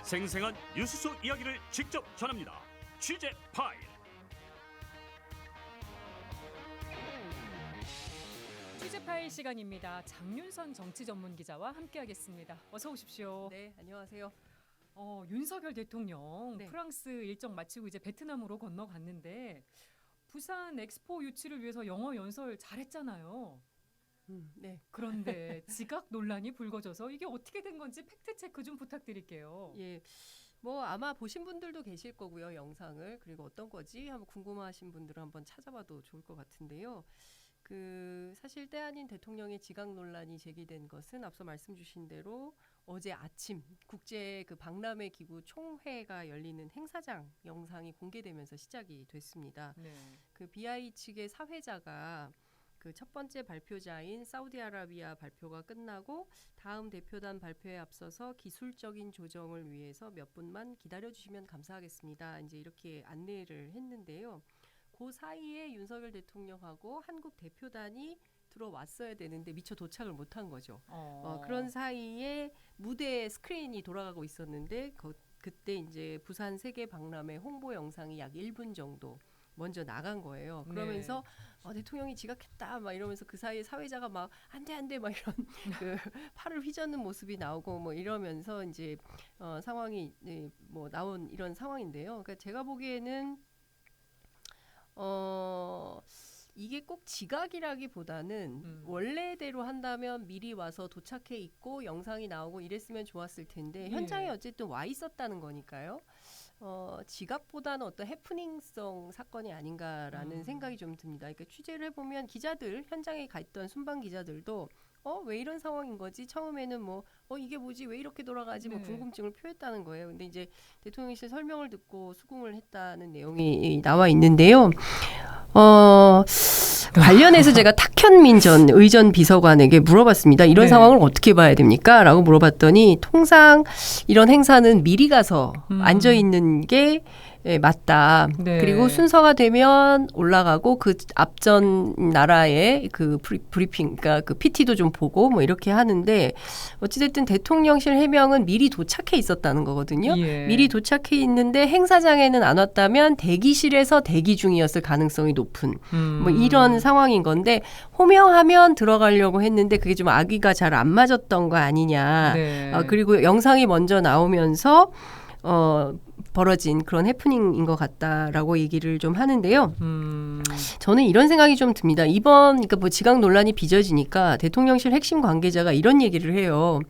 생생한 뉴스 속 이야기를 직접 전합니다. 취재 파일. 취재 파일 시간입니다. 장윤선 정치 전문 기자와 함께하겠습니다. 어서 오십시오. 네, 안녕하세요. 윤석열 대통령 네. 프랑스 일정 마치고 이제 베트남으로 건너갔는데 부산 엑스포 유치를 위해서 영어 연설 잘했잖아요. 네. 그런데 지각 논란이 불거져서 이게 어떻게 된 건지 팩트 체크 좀 부탁드릴게요. 예. 뭐 아마 보신 분들도 계실 거고요, 영상을. 그리고 어떤 거지? 한번 궁금하신 분들은 한번 찾아봐도 좋을 것 같은데요. 사실 때 아닌 대통령의 지각 논란이 제기된 것은 앞서 말씀 주신 대로 어제 아침 국제 박람회 기구 총회가 열리는 행사장 영상이 공개되면서 시작이 됐습니다. 네. BI 측의 사회자가 첫 번째 발표자인 사우디아라비아 발표가 끝나고 다음 대표단 발표에 앞서서 기술적인 조정을 위해서 몇 분만 기다려주시면 감사하겠습니다. 이제 이렇게 안내를 했는데요. 그 사이에 윤석열 대통령하고 한국 대표단이 들어왔어야 되는데 미처 도착을 못한 거죠. 그런 사이에 무대에 스크린이 돌아가고 있었는데 그때 이제 부산 세계 박람회 홍보 영상이 약 1분 정도 먼저 나간 거예요. 그러면서 대통령이 지각했다 막 이러면서 그 사이에 사회자가 막 안돼 막 이런 팔을 휘젓는 모습이 나오고 뭐 이러면서 이제 상황이 뭐 나온 이런 상황인데요. 그러니까 제가 보기에는 이게 꼭 지각이라기보다는 원래대로 한다면 미리 와서 도착해 있고 영상이 나오고 이랬으면 좋았을 텐데 현장에 어쨌든 와 있었다는 거니까요. 지각보다는 어떤 해프닝성 사건이 아닌가라는 생각이 좀 듭니다. 그러니까 취재를 해보면 기자들, 현장에 가 있던 순방 기자들도 왜 이런 상황인 거지? 처음에는 이게 뭐지? 왜 이렇게 돌아가지? 뭐 궁금증을 표했다는 거예요. 근데 이제 대통령실 설명을 듣고 수긍을 했다는 내용이 나와 있는데요. 관련해서 제가 탁현민 전 의전 비서관에게 물어봤습니다. 이런 상황을 어떻게 봐야 됩니까? 라고 물어봤더니 통상 이런 행사는 미리 가서 앉아있는 게 맞다. 네. 그리고 순서가 되면 올라가고 그 앞전 나라의 브리핑, 그러니까 PT도 좀 보고 뭐 이렇게 하는데 어찌됐든 대통령실 해명은 미리 도착해 있었다는 거거든요. 미리 도착해 있는데 행사장에는 안 왔다면 대기실에서 대기 중이었을 가능성이 높은 뭐 이런 상황인 건데 호명하면 들어가려고 했는데 그게 좀 아기가 잘 안 맞았던 거 아니냐. 그리고 영상이 먼저 나오면서 벌어진 그런 해프닝인 것 같다라고 얘기를 좀 하는데요. 저는 이런 생각이 좀 듭니다. 그러니까 지각 논란이 빚어지니까 대통령실 핵심 관계자가 이런 얘기를 해요.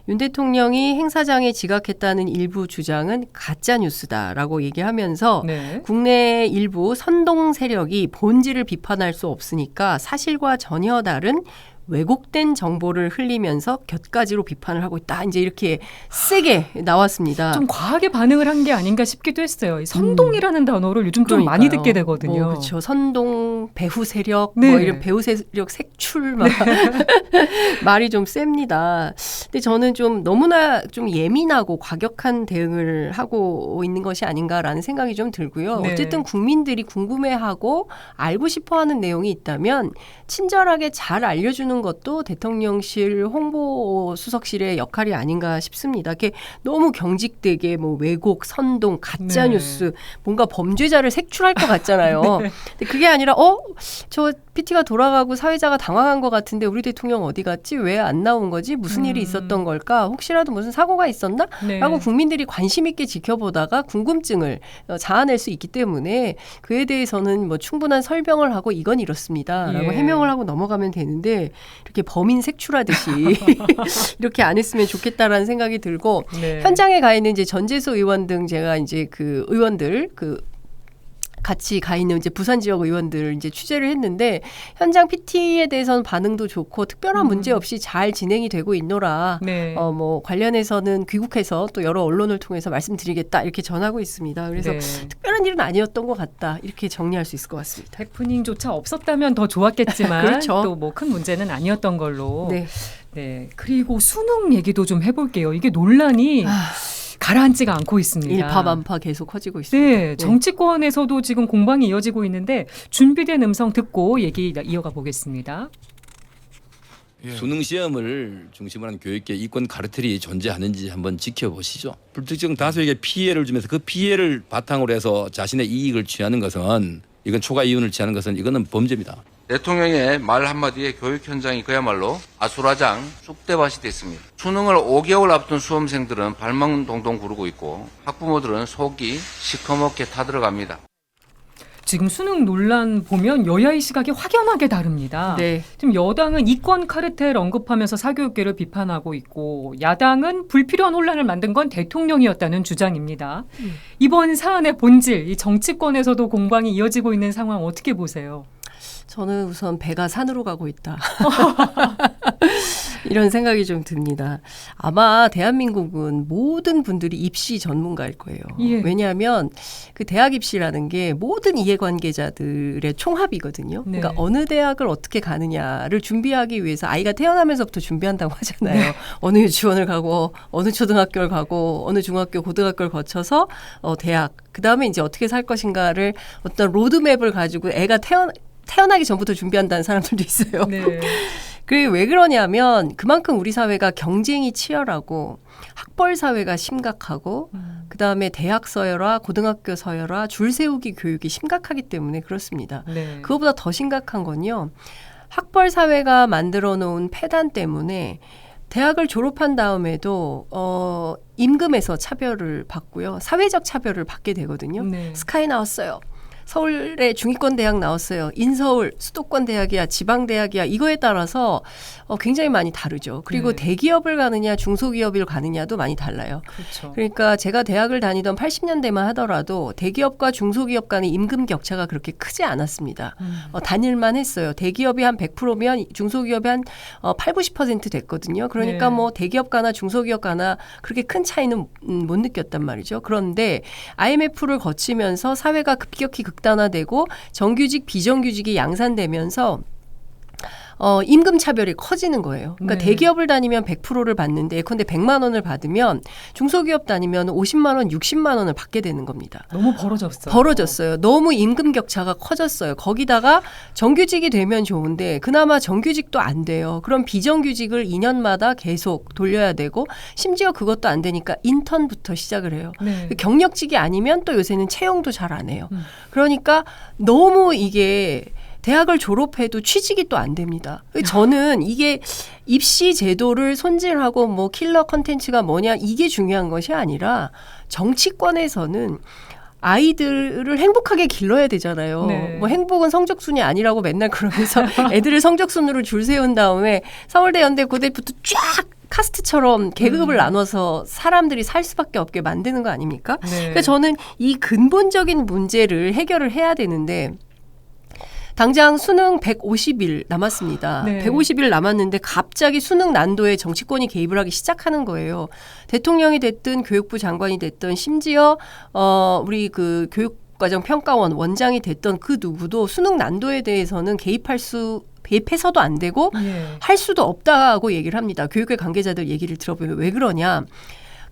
윤 대통령이 행사장에 지각했다는 일부 주장은 가짜 뉴스다라고 얘기하면서 국내 일부 선동 세력이 본질을 비판할 수 없으니까 사실과 전혀 다른 왜곡된 정보를 흘리면서 곁가지로 비판을 하고 있다. 이제 이렇게 세게 나왔습니다. 좀 과하게 반응을 한 게 아닌가 싶기도 했어요. 선동이라는 단어를 요즘 좀 많이 듣게 되거든요. 그렇죠. 선동, 배후 세력, 뭐 이런 배후 세력 색출 막 말이 좀 셉니다. 근데 저는 좀 너무나 좀 예민하고 과격한 대응을 하고 있는 것이 아닌가라는 생각이 좀 들고요. 어쨌든 국민들이 궁금해하고 알고 싶어하는 내용이 있다면 친절하게 잘 알려주는 것도 대통령실 홍보수석실의 역할이 아닌가 싶습니다. 이게 너무 경직되게 왜곡, 선동, 가짜뉴스 뭔가 범죄자를 색출할 것 같잖아요. 근데 그게 아니라 저 PT가 돌아가고 사회자가 당황한 것 같은데 우리 대통령 어디 갔지? 왜 안 나온 거지? 무슨 일이 있었던 걸까? 혹시라도 무슨 사고가 있었나? 라고 국민들이 관심 있게 지켜보다가 궁금증을 자아낼 수 있기 때문에 그에 대해서는 충분한 설명을 하고 이건 이렇습니다. 라고 해명을 하고 넘어가면 되는데 이렇게 범인 색출하듯이 이렇게 안 했으면 좋겠다라는 생각이 들고 현장에 가 있는 이제 전재수 의원 등 제가 이제 의원들 같이 가 있는 이제 부산 지역 의원들 이제 취재를 했는데 현장 PT에 대해서는 반응도 좋고 특별한 문제 없이 잘 진행이 되고 있노라. 관련해서는 귀국해서 또 여러 언론을 통해서 말씀드리겠다 이렇게 전하고 있습니다. 그래서 특별한 일은 아니었던 것 같다 이렇게 정리할 수 있을 것 같습니다. 해프닝조차 없었다면 더 좋았겠지만 그렇죠. 또 큰 문제는 아니었던 걸로. 그리고 수능 얘기도 좀 해볼게요. 이게 논란이 가라앉지가 않고 있습니다. 일파만파 계속 커지고 있습니다. 정치권에서도 지금 공방이 이어지고 있는데 준비된 음성 듣고 얘기 이어가 보겠습니다. 예. 수능 시험을 중심으로 한 교육계 이권 카르텔이 존재하는지 한번 지켜보시죠. 불특정 다수에게 피해를 주면서 그 피해를 바탕으로 해서 자신의 이익을 취하는 것은 이건 초과 이윤을 취하는 것은 이거는 범죄입니다. 대통령의 말 한마디에 교육 현장이 그야말로 아수라장 쑥대밭이 됐습니다. 수능을 5개월 앞둔 수험생들은 발만 동동 구르고 있고 학부모들은 속이 시커멓게 타들어갑니다. 지금 수능 논란 보면 여야의 시각이 확연하게 다릅니다. 네. 지금 여당은 이권 카르텔 언급하면서 사교육계를 비판하고 있고 야당은 불필요한 혼란을 만든 건 대통령이었다는 주장입니다. 이번 사안의 본질, 이 정치권에서도 공방이 이어지고 있는 상황 어떻게 보세요? 저는 우선 배가 산으로 가고 있다. 이런 생각이 좀 듭니다. 아마 대한민국은 모든 분들이 입시 전문가일 거예요. 예. 왜냐하면 그 대학 입시라는 게 모든 이해관계자들의 총합이거든요. 네. 그러니까 어느 대학을 어떻게 가느냐를 준비하기 위해서 아이가 태어나면서부터 준비한다고 하잖아요. 네. 어느 유치원을 가고 어느 초등학교를 가고 어느 중학교, 고등학교를 거쳐서 대학. 그다음에 이제 어떻게 살 것인가를 어떤 로드맵을 가지고 애가 태어나기 전부터 준비한다는 사람들도 있어요. 네. 그게 왜 그러냐면 그만큼 우리 사회가 경쟁이 치열하고 학벌 사회가 심각하고 그다음에 대학 서열화, 고등학교 서열화, 줄 세우기 교육이 심각하기 때문에 그렇습니다. 네. 그것보다 더 심각한 건요. 학벌 사회가 만들어 놓은 폐단 때문에 대학을 졸업한 다음에도 임금에서 차별을 받고요. 사회적 차별을 받게 되거든요. 네. 스카이 나왔어요. 서울의 중위권 대학 나왔어요. 인서울, 수도권 대학이야, 지방 대학이야. 이거에 따라서 굉장히 많이 다르죠. 그리고 네. 대기업을 가느냐, 중소기업을 가느냐도 많이 달라요. 그렇죠. 그러니까 제가 대학을 다니던 80년대만 하더라도 대기업과 중소기업 간의 임금 격차가 그렇게 크지 않았습니다. 다닐만 했어요. 대기업이 한 100%면 중소기업이 한 8, 90% 됐거든요. 그러니까 네. 뭐 대기업가나 중소기업가나 그렇게 큰 차이는 못 느꼈단 말이죠. 그런데 IMF를 거치면서 사회가 급격히 극단화되고 정규직, 비정규직이 양산되면서 임금 차별이 커지는 거예요. 그러니까 네. 대기업을 다니면 100%를 받는데 예컨대 100만 원을 받으면 중소기업 다니면 50만 원, 60만 원을 받게 되는 겁니다. 너무 벌어졌어요. 벌어졌어요. 너무 임금 격차가 커졌어요. 거기다가 정규직이 되면 좋은데 그나마 정규직도 안 돼요. 그럼 비정규직을 2년마다 계속 돌려야 되고 심지어 그것도 안 되니까 인턴부터 시작을 해요. 네. 경력직이 아니면 또 요새는 채용도 잘 안 해요. 그러니까 너무 이게 대학을 졸업해도 취직이 또 안 됩니다. 저는 이게 입시 제도를 손질하고 뭐 킬러 컨텐츠가 뭐냐 이게 중요한 것이 아니라 정치권에서는 아이들을 행복하게 길러야 되잖아요. 네. 뭐 행복은 성적순이 아니라고 맨날 그러면서 애들을 성적순으로 줄 세운 다음에 서울대, 연대, 고대부터 쫙 카스트처럼 계급을 나눠서 사람들이 살 수밖에 없게 만드는 거 아닙니까? 네. 그러니까 저는 이 근본적인 문제를 해결을 해야 되는데 당장 수능 150일 남았습니다. 네. 150일 남았는데 갑자기 수능 난도에 정치권이 개입을 하기 시작하는 거예요. 대통령이 됐든 교육부 장관이 됐든 심지어 우리 그 교육과정 평가원 원장이 됐던 그 누구도 수능 난도에 대해서는 개입해서도 안 되고 예. 할 수도 없다고 얘기를 합니다. 교육계 관계자들 얘기를 들어보면 왜 그러냐.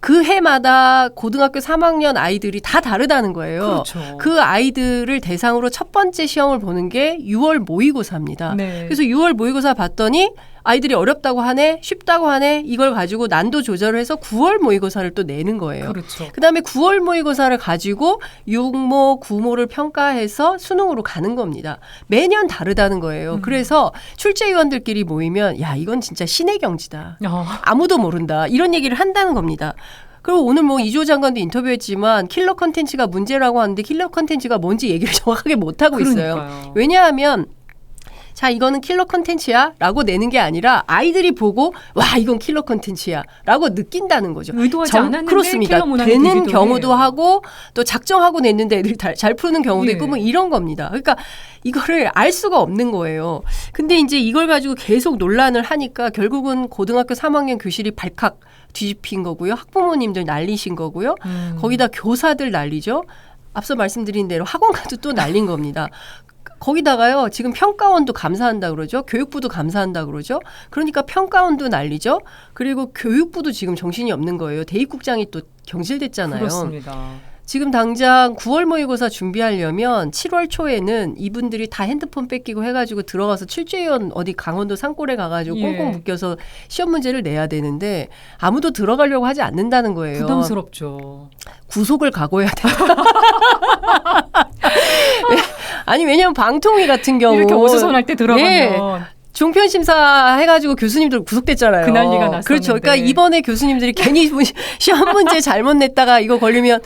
그 해마다 고등학교 3학년 아이들이 다 다르다는 거예요. 그렇죠. 그 아이들을 대상으로 첫 번째 시험을 보는 게 6월 모의고사입니다. 네. 그래서 6월 모의고사 봤더니 아이들이 어렵다고 하네, 쉽다고 하네, 이걸 가지고 난도 조절을 해서 9월 모의고사를 또 내는 거예요. 그렇죠. 그다음에 9월 모의고사를 가지고 6모, 9모를 평가해서 수능으로 가는 겁니다. 매년 다르다는 거예요. 그래서 출제위원들끼리 모이면 야 이건 진짜 신의 경지다. 아무도 모른다. 이런 얘기를 한다는 겁니다. 그리고 오늘 뭐 이조 장관도 인터뷰했지만 킬러 컨텐츠가 문제라고 하는데 킬러 컨텐츠가 뭔지 얘기를 정확하게 못하고 있어요. 그러니까요. 왜냐하면 자 이거는 킬러 컨텐츠야 라고 내는 게 아니라 아이들이 보고 와 이건 킬러 컨텐츠야 라고 느낀다는 거죠. 의도하지 않았는데 그렇습니다. 킬러 문항이 되는 되기도 경우도 해요. 하고 또 작정하고 냈는데 애들이 잘 푸는 경우도 예. 있고 뭐 이런 겁니다. 그러니까 이거를 알 수가 없는 거예요. 근데 이제 이걸 가지고 계속 논란을 하니까 결국은 고등학교 3학년 교실이 발칵 뒤집힌 거고요. 학부모님들 난리신 거고요. 거기다 교사들 난리죠. 앞서 말씀드린 대로 학원가도 또 난린 겁니다. 거기다가요. 지금 평가원도 감사한다 그러죠. 교육부도 감사한다 그러죠. 그러니까 평가원도 난리죠. 그리고 교육부도 지금 정신이 없는 거예요. 대입국장이 또 경질됐잖아요. 그렇습니다. 지금 당장 9월 모의고사 준비하려면 7월 초에는 이분들이 다 핸드폰 뺏기고 해가지고 들어가서 출제위원 어디 강원도 산골에 가가지고 예. 꽁꽁 묶여서 시험 문제를 내야 되는데 아무도 들어가려고 하지 않는다는 거예요. 부담스럽죠. 구속을 각오해야 돼. 아니 왜냐면 방통위 같은 경우 이렇게 어수선할 때 들어가면 네. 종편 심사 해가지고 교수님들 구속됐잖아요. 그 난리가 났었는데. 그렇죠. 그러니까 이번에 교수님들이 괜히 시험 문제 잘못 냈다가 이거 걸리면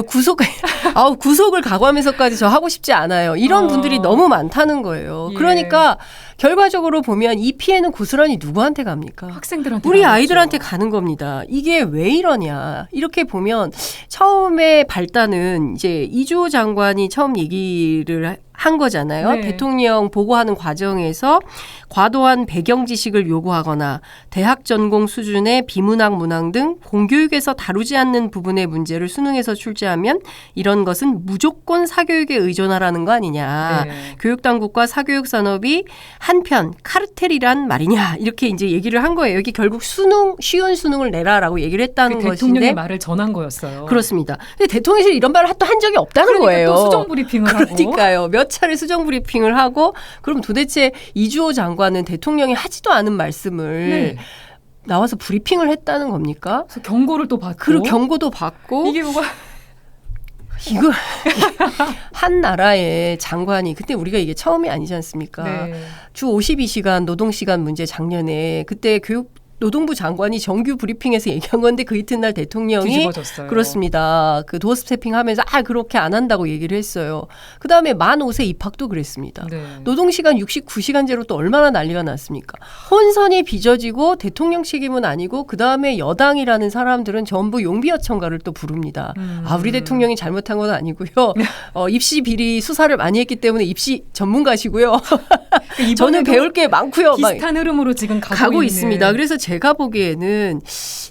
구속을 각오하면서까지 저 하고 싶지 않아요. 이런 분들이 너무 많다는 거예요. 예. 그러니까 결과적으로 보면 이 피해는 고스란히 누구한테 갑니까? 학생들한테 우리 가겠죠. 아이들한테 가는 겁니다. 이게 왜 이러냐. 이렇게 보면 처음에 발단은 이제 이주호 장관이 처음 얘기를 한 거잖아요. 네. 대통령 보고하는 과정에서 과도한 배경 지식을 요구하거나 대학 전공 수준의 비문학 문항 등 공교육에서 다루지 않는 부분의 문제를 수능에서 출제하면 이런 것은 무조건 사교육에 의존하라는 거 아니냐. 네. 교육당국과 사교육 산업이 한편 카르텔이란 말이냐. 이렇게 이제 얘기를 한 거예요. 여기 결국 쉬운 수능을 내라라고 얘기를 했다는 그 대통령의 것인데 말을 전한 거였어요. 그렇습니다. 근데 대통령실이 이런 말을 또 한 적이 없다는 그러니까 거예요. 또 수정 브리핑을 하고. 그러니까요. 몇 차례 수정 브리핑을 하고 그럼 도대체 이주호 장관은 대통령이 하지도 않은 말씀을 네. 나와서 브리핑을 했다는 겁니까? 그래서 경고를 또 받고. 그리고 경고도 받고 이게 뭐가 이걸 한 나라의 장관이 그때 우리가 이게 처음이 아니지 않습니까? 네. 주 52시간 노동시간 문제 작년에 그때 노동부 장관이 정규 브리핑에서 얘기한 건데 그 이튿날 대통령이 뒤집어졌어요. 그렇습니다. 그 도어 스태핑하면서 그렇게 안 한다고 얘기를 했어요. 그다음에 만 5세 입학도 그랬습니다. 네. 노동시간 69시간제로 또 얼마나 난리가 났습니까? 혼선이 빚어지고 대통령 책임은 아니고 그다음에 여당이라는 사람들은 전부 용비어천가를 또 부릅니다. 우리 대통령이 잘못한 건 아니고요. 입시 비리 수사를 많이 했기 때문에 입시 전문가시고요. 저는 배울 게 많고요. 비슷한 흐름으로 지금 가고 있는. 있습니다. 그래서 제가 보기에는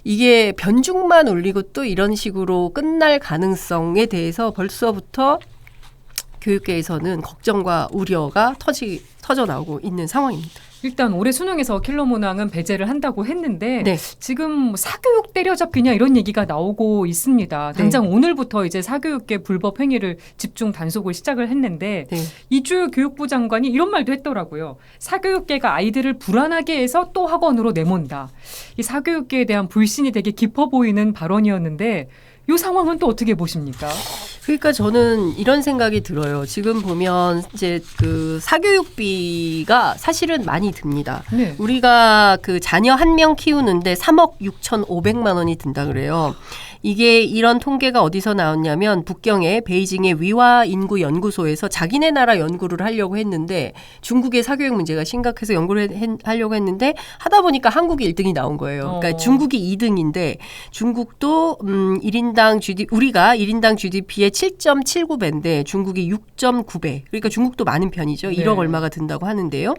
이게 변죽만 울리고 또 이런 식으로 끝날 가능성에 대해서 벌써부터 교육계에서는 걱정과 우려가 터져 나오고 있는 상황입니다. 일단 올해 수능에서 킬러 문항은 배제를 한다고 했는데 네. 지금 사교육 때려잡기냐 이런 얘기가 나오고 있습니다. 당장 오늘부터 이제 사교육계 불법 행위를 집중 단속을 시작을 했는데 네. 이주 교육부 장관이 이런 말도 했더라고요. 사교육계가 아이들을 불안하게 해서 또 학원으로 내몬다. 이 사교육계에 대한 불신이 되게 깊어 보이는 발언이었는데 이 상황은 또 어떻게 보십니까? 그러니까 저는 이런 생각이 들어요. 지금 보면 이제 그 사교육비가 사실은 많이 듭니다. 네. 우리가 그 자녀 한 명 키우는데 3억 6,500만 원이 든다 그래요. 이게 이런 통계가 어디서 나왔냐면 북경의 베이징의 위화 인구 연구소에서 자기네 나라 연구를 하려고 했는데 중국의 사교육 문제가 심각해서 연구를 하려고 했는데 하다 보니까 한국이 1등이 나온 거예요. 그러니까 중국이 2등인데 중국도 1인당 우리가 1인당 GDP의 7.79배인데 중국이 6.9배. 그러니까 중국도 많은 편이죠. 1억 네. 얼마가 든다고 하는데요.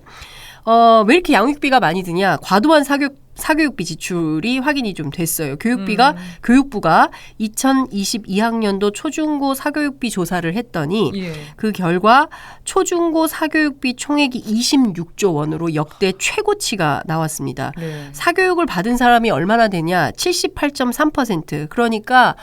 왜 이렇게 양육비가 많이 드냐? 과도한 사교육비 지출이 확인이 좀 됐어요. 교육부가 2022학년도 초중고 사교육비 조사를 했더니 예. 그 결과 초중고 사교육비 총액이 26조 원으로 역대 최고치가 나왔습니다. 네. 사교육을 받은 사람이 얼마나 되냐? 78.3%. 그러니까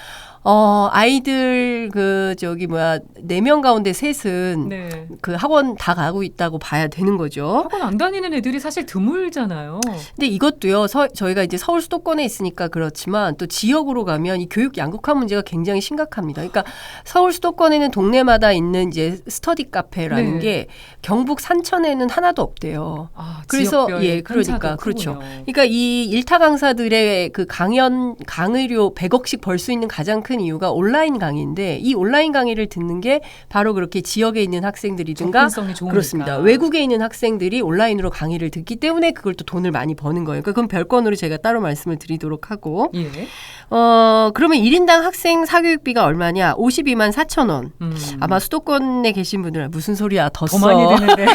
아이들 4명 가운데 셋은 네. 그 학원 다 가고 있다고 봐야 되는 거죠. 학원 안 다니는 애들이 사실 드물잖아요. 근데 이것도요, 저희가 이제 서울 수도권에 있으니까 그렇지만 또 지역으로 가면 이 교육 양극화 문제가 굉장히 심각합니다. 그러니까 서울 수도권에는 동네마다 있는 이제 스터디 카페라는 네. 게 경북 산천에는 하나도 없대요. 그래서 그러니까 그렇죠. 그러니까 이 일타 강사들의 그 강의료 100억씩 벌 수 있는 가장 큰 이유가 온라인 강의인데 이 온라인 강의를 듣는 게 바로 그렇게 지역에 있는 학생들이든가 접근성이 좋으니까. 그렇습니다. 외국에 있는 학생들이 온라인으로 강의를 듣기 때문에 그걸 또 돈을 많이 버는 거예요. 그러니까 그건 별건으로 제가 따로 말씀을 드리도록 하고 예. 그러면 1인당 학생 사교육비가 얼마냐? 52만 4천 원. 아마 수도권에 계신 분들은 무슨 소리야 더 많이 드는데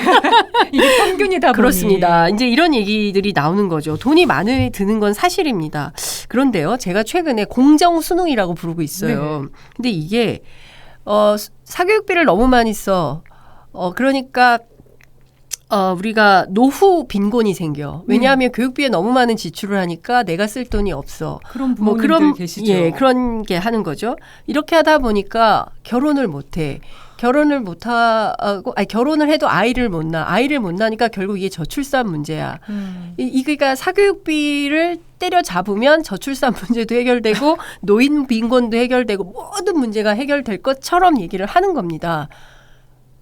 이게 평균이다 보니. 그렇습니다. 이제 이런 얘기들이 나오는 거죠. 돈이 많이 드는 건 사실입니다. 그런데요, 제가 최근에 공정 수능이라고 부르고 있어요. 네. 근데 이게 사교육비를 너무 많이 써. 그러니까 우리가 노후 빈곤이 생겨. 왜냐하면 교육비에 너무 많은 지출을 하니까 내가 쓸 돈이 없어. 그런 부모님들 계시죠. 예, 그런 게 하는 거죠. 이렇게 하다 보니까 결혼을 못해. 결혼을 못하고, 결혼을 해도 아이를 못 낳아. 아이를 못 낳으니까 결국 이게 저출산 문제야. 그러니까 사교육비를 때려잡으면 저출산 문제도 해결되고 노인 빈곤도 해결되고 모든 문제가 해결될 것처럼 얘기를 하는 겁니다.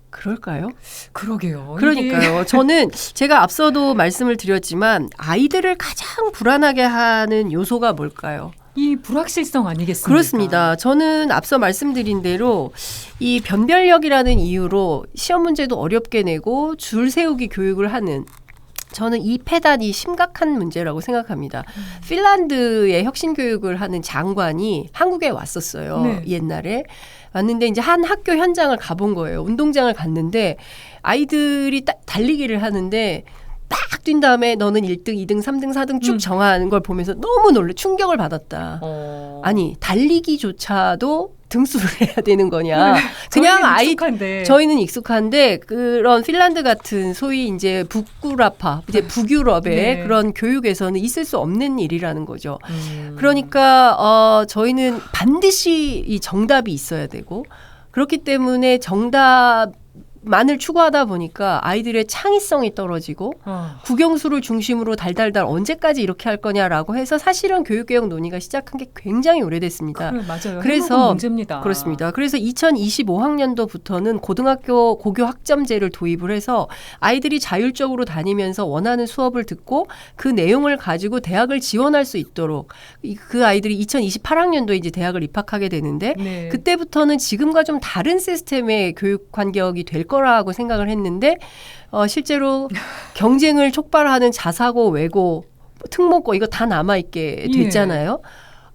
그럴까요? 그러게요. 그러니까요. 저는 제가 앞서도 말씀을 드렸지만 아이들을 가장 불안하게 하는 요소가 뭘까요? 이 불확실성 아니겠습니까? 그렇습니다. 저는 앞서 말씀드린 대로 이 변별력이라는 이유로 시험 문제도 어렵게 내고 줄 세우기 교육을 하는 저는 이 폐단이 심각한 문제라고 생각합니다. 핀란드의 혁신교육을 하는 장관이 한국에 왔었어요. 네. 옛날에. 왔는데 이제 한 학교 현장을 가본 거예요. 운동장을 갔는데 아이들이 달리기를 하는데 딱 뛴 다음에 너는 1등, 2등, 3등, 4등 쭉 정하는 걸 보면서 너무 충격을 받았다. 아니 달리기조차도 등수를 해야 되는 거냐. 그냥 저희는 익숙한데 그런 핀란드 같은 소위 이제 북구라파, 이제 북유럽의 네. 그런 교육에서는 있을 수 없는 일이라는 거죠. 그러니까 저희는 반드시 이 정답이 있어야 되고 그렇기 때문에 정답만을 추구하다 보니까 아이들의 창의성이 떨어지고 국영수를 중심으로 달달달 언제까지 이렇게 할 거냐라고 해서 사실은 교육개혁 논의가 시작한 게 굉장히 오래됐습니다. 맞아요. 그래서 문제입니다. 그렇습니다. 그래서 2025학년도부터는 고등학교 고교 학점제를 도입을 해서 아이들이 자율적으로 다니면서 원하는 수업을 듣고 그 내용을 가지고 대학을 지원할 수 있도록 그 아이들이 2028학년도에 이제 대학을 입학하게 되는데 네. 그때부터는 지금과 좀 다른 시스템의 교육 환경이 될 거라고 생각을 했는데 실제로 경쟁을 촉발하는 자사고, 외고, 특목고 이거 다 남아있게 됐잖아요.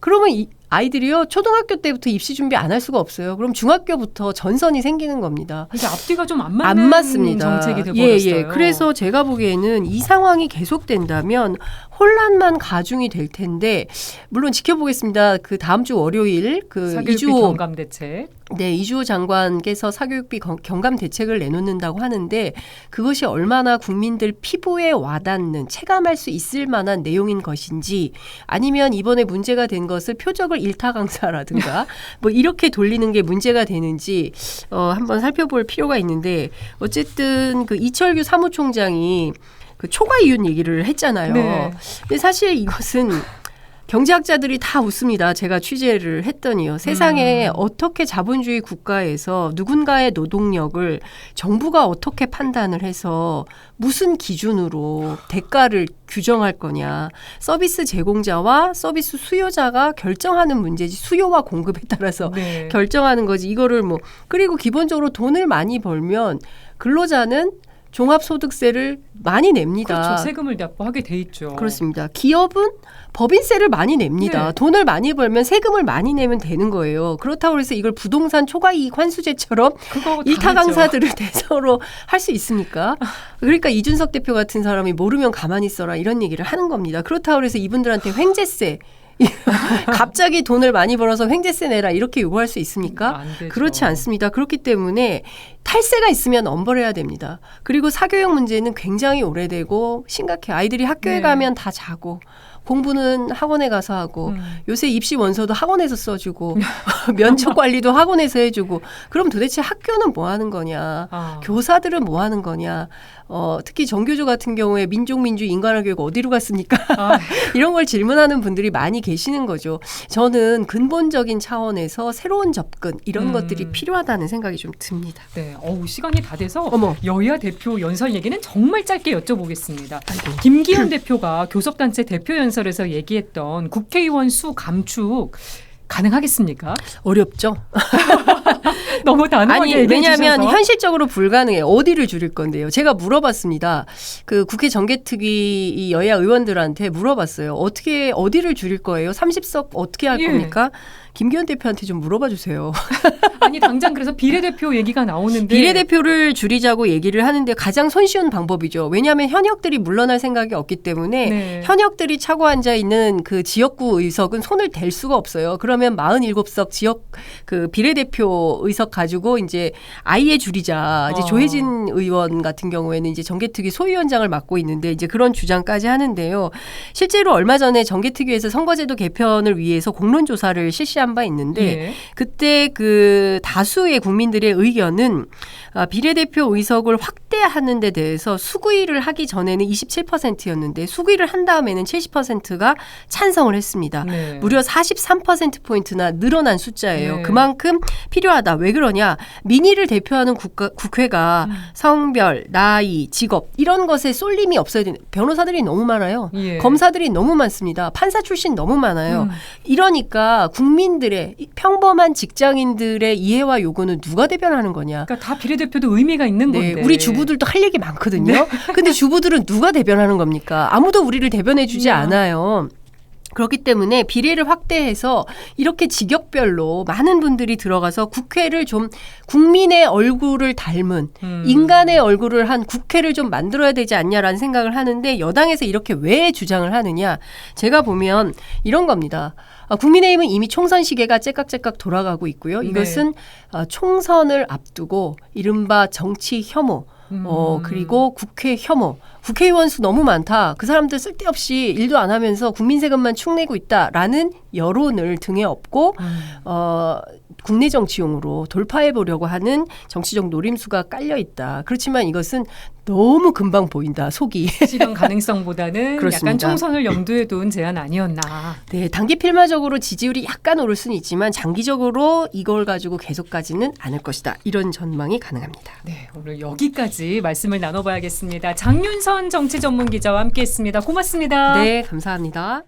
그러면 이 아이들이요 초등학교 때부터 입시 준비 안 할 수가 없어요. 그럼 중학교부터 전선이 생기는 겁니다. 이게 앞뒤가 좀 안 맞습니다. 정책이 되어버렸어요. 예. 그래서 제가 보기에는 이 상황이 계속된다면 혼란만 가중이 될 텐데 물론 지켜보겠습니다. 그 다음 주 월요일 그 사교육비 경감 대책. 네, 이주호 장관께서 사교육비 경감 대책을 내놓는다고 하는데 그것이 얼마나 국민들 피부에 와닿는 체감할 수 있을 만한 내용인 것인지 아니면 이번에 문제가 된 것을 표적을 일타 강사라든가 뭐 이렇게 돌리는 게 문제가 되는지 한번 살펴볼 필요가 있는데 어쨌든 그 이철규 사무총장이 그 초과 이윤 얘기를 했잖아요. 네. 근데 사실 이것은 경제학자들이 다 웃습니다. 제가 취재를 했더니요. 세상에 어떻게 자본주의 국가에서 누군가의 노동력을 정부가 어떻게 판단을 해서 무슨 기준으로 대가를 규정할 거냐. 서비스 제공자와 서비스 수요자가 결정하는 문제지 수요와 공급에 따라서 네. 결정하는 거지. 이거를 그리고 기본적으로 돈을 많이 벌면 근로자는 종합소득세를 많이 냅니다. 그렇죠. 세금을 납부하게 돼 있죠. 그렇습니다. 기업은 법인세를 많이 냅니다. 네. 돈을 많이 벌면 세금을 많이 내면 되는 거예요. 그렇다고 해서 이걸 부동산 초과이익 환수제처럼 일타 강사들을 대서로 할 수 있습니까? 그러니까 이준석 대표 같은 사람이 모르면 가만히 있어라 이런 얘기를 하는 겁니다. 그렇다고 해서 이분들한테 횡재세 갑자기 돈을 많이 벌어서 횡재세 내라 이렇게 요구할 수 있습니까? 안 되죠. 그렇지 않습니다. 그렇기 때문에 탈세가 있으면 엄벌해야 됩니다. 그리고 사교육 문제는 굉장히 오래되고 심각해. 아이들이 학교에 가면 다 자고 공부는 학원에 가서 하고 요새 입시 원서도 학원에서 써주고 면접 관리도 학원에서 해주고 그럼 도대체 학교는 뭐 하는 거냐? 교사들은 뭐 하는 거냐? 특히 정교조 같은 경우에 민족, 인간화 교육 어디로 갔습니까? 이런 걸 질문하는 분들이 많이 계시는 거죠. 저는 근본적인 차원에서 새로운 접근 이런 것들이 필요하다는 생각이 좀 듭니다. 네, 시간이 다 돼서 여야 대표 연설 얘기는 정말 짧게 여쭤보겠습니다. 김기현 대표가 교섭단체 대표 연설에서 얘기했던 국회의원 수 감축 가능하겠습니까? 어렵죠. 너무 단호하게 얘기해 왜냐하면 주셔서. 현실적으로 불가능해요. 어디를 줄일 건데요. 제가 물어봤습니다. 그 국회 정개특위 이 여야 의원들한테 물어봤어요. 어디를 줄일 거예요? 30석 어떻게 할 겁니까? 김기현 대표한테 좀 물어봐 주세요. 아니 당장 그래서 비례대표 얘기가 나오는데 비례대표를 줄이자고 얘기를 하는데 가장 손쉬운 방법이죠. 왜냐하면 현역들이 물러날 생각이 없기 때문에 네. 현역들이 차고 앉아 있는 그 지역구 의석은 손을 댈 수가 없어요. 그러면 47석 지역 그 비례대표 의석 가지고 이제 아예 줄이자. 이제 조혜진 의원 같은 경우에는 이제 정개특위 소위원장을 맡고 있는데 이제 그런 주장까지 하는데요. 실제로 얼마 전에 정개특위에서 선거제도 개편을 위해서 공론조사를 실시한 바 있는데 예. 그때 그 다수의 국민들의 의견은 비례대표 의석을 확대하는 데 대해서 수구위를 하기 전에는 27%였는데 수구위를 한 다음에는 70%가 찬성을 했습니다. 네. 무려 43%포인트나 늘어난 숫자예요. 네. 그만큼 필요하다. 왜 그러냐. 민의를 대표하는 국회가 성별, 나이, 직업 이런 것에 쏠림이 없어야 되는 변호사들이 너무 많아요. 예. 검사들이 너무 많습니다. 판사 출신 너무 많아요. 이러니까 국민들의 평범한 직장인들의 이해와 요구는 누가 대변하는 거냐. 그러니까 다 비례대표도 의미가 있는 네, 건데. 우리 주부들도 할 얘기 많거든요. 근데 주부들은 누가 대변하는 겁니까? 아무도 우리를 대변해 주지 않아요. 그렇기 때문에 비례를 확대해서 이렇게 직역별로 많은 분들이 들어가서 국회를 좀 국민의 얼굴을 닮은 인간의 얼굴을 한 국회를 좀 만들어야 되지 않냐라는 생각을 하는데 여당에서 이렇게 왜 주장을 하느냐. 제가 보면 이런 겁니다. 국민의힘은 이미 총선 시계가 째깍째깍 돌아가고 있고요. 이것은 총선을 앞두고 이른바 정치 혐오 그리고 국회 혐오. 국회의원 수 너무 많다. 그 사람들 쓸데없이 일도 안 하면서 국민 세금만 축내고 있다라는 여론을 등에 업고 국내 정치용으로 돌파해 보려고 하는 정치적 노림수가 깔려 있다. 그렇지만 이것은 너무 금방 보인다. 속이. 실현 가능성보다는 그렇습니다. 약간 총선을 염두에 둔 제안 아니었나. 네, 단기 필마적으로 지지율이 약간 오를 수는 있지만 장기적으로 이걸 가지고 계속 가지는 않을 것이다. 이런 전망이 가능합니다. 네, 오늘 여기까지 말씀을 나눠봐야겠습니다. 장윤선 정치전문기자와 함께했습니다. 고맙습니다. 네, 감사합니다.